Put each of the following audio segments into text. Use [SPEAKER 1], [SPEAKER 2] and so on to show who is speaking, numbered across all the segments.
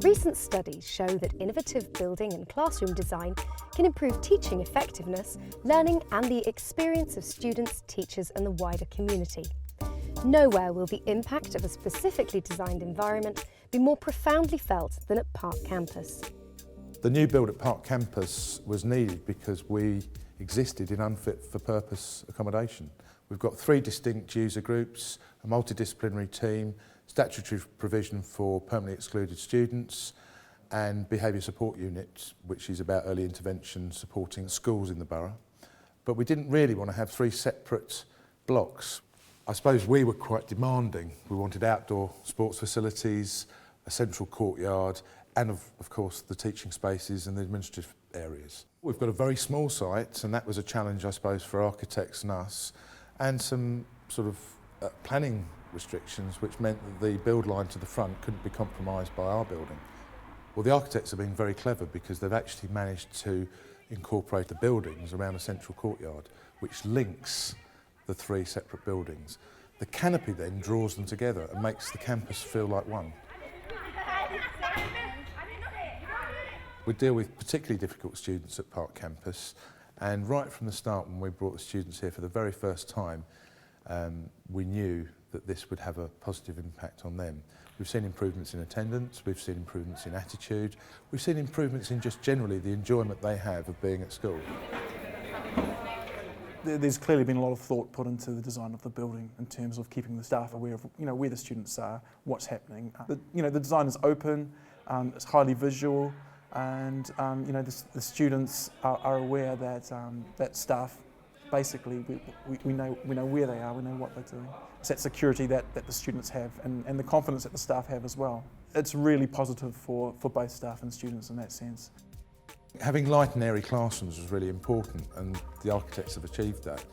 [SPEAKER 1] Recent studies show that innovative building and classroom design can improve teaching effectiveness, learning and the experience of students, teachers and the wider community. Nowhere will the impact of a specifically designed environment be more profoundly felt than at Park Campus.
[SPEAKER 2] The new build at Park Campus was needed because we existed in unfit for purpose accommodation. We've got 3 distinct user groups, a multidisciplinary team, statutory provision for permanently excluded students and behaviour support unit, which is about early intervention supporting schools in the borough. But we didn't really want to have 3 separate blocks. I suppose we were quite demanding. We wanted outdoor sports facilities, a central courtyard and of course the teaching spaces and the administrative areas. We've got a very small site and that was a challenge I suppose for architects and us, and some sort of planning restrictions which meant that the build line to the front couldn't be compromised by our building. Well, the architects have been very clever because they've actually managed to incorporate the buildings around a central courtyard which links the 3 separate buildings. The canopy then draws them together and makes the campus feel like one. We deal with particularly difficult students at Park Campus, and right from the start when we brought the students here for the very first time, we knew that this would have a positive impact on them. We've seen improvements in attendance, we've seen improvements in attitude, we've seen improvements in just generally the enjoyment they have of being at school.
[SPEAKER 3] There's clearly been a lot of thought put into the design of the building in terms of keeping the staff aware of where the students are, what's happening. The design is open, it's highly visual, and the students are aware that that staff basically we know where they are, we know what they're doing. It's that security that the students have and the confidence that the staff have as well. It's really positive for both staff and students in that sense.
[SPEAKER 2] Having light and airy classrooms was really important, and the architects have achieved that,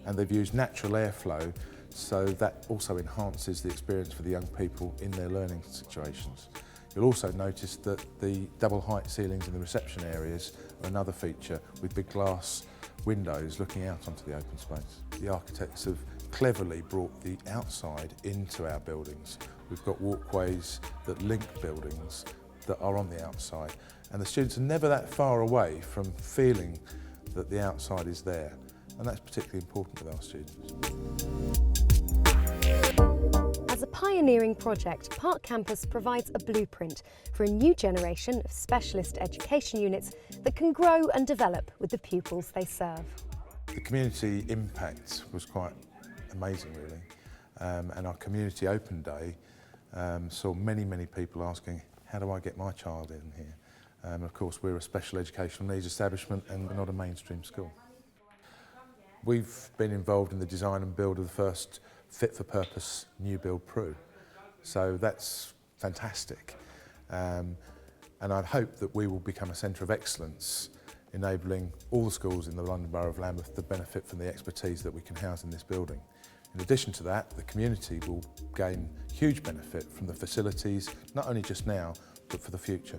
[SPEAKER 2] and they've used natural airflow, so that also enhances the experience for the young people in their learning situations. You'll also notice that the double height ceilings in the reception areas are another feature, with big glass windows looking out onto the open space. The architects have cleverly brought the outside into our buildings. We've got walkways that link buildings that are on the outside, and the students are never that far away from feeling that the outside is there, and that's particularly important with our students.
[SPEAKER 1] As a pioneering project, Park Campus provides a blueprint for a new generation of specialist education units that can grow and develop with the pupils they serve.
[SPEAKER 2] The community impact was quite amazing really, and our community open day saw many people asking, how do I get my child in here? Of course we're a special educational needs establishment and we're not a mainstream school. We've been involved in the design and build of the first fit for purpose new build PRU, so that's fantastic, and I hope that we will become a centre of excellence, enabling all the schools in the London Borough of Lambeth to benefit from the expertise that we can house in this building. In addition to that, the community will gain huge benefit from the facilities, not only just now, but for the future.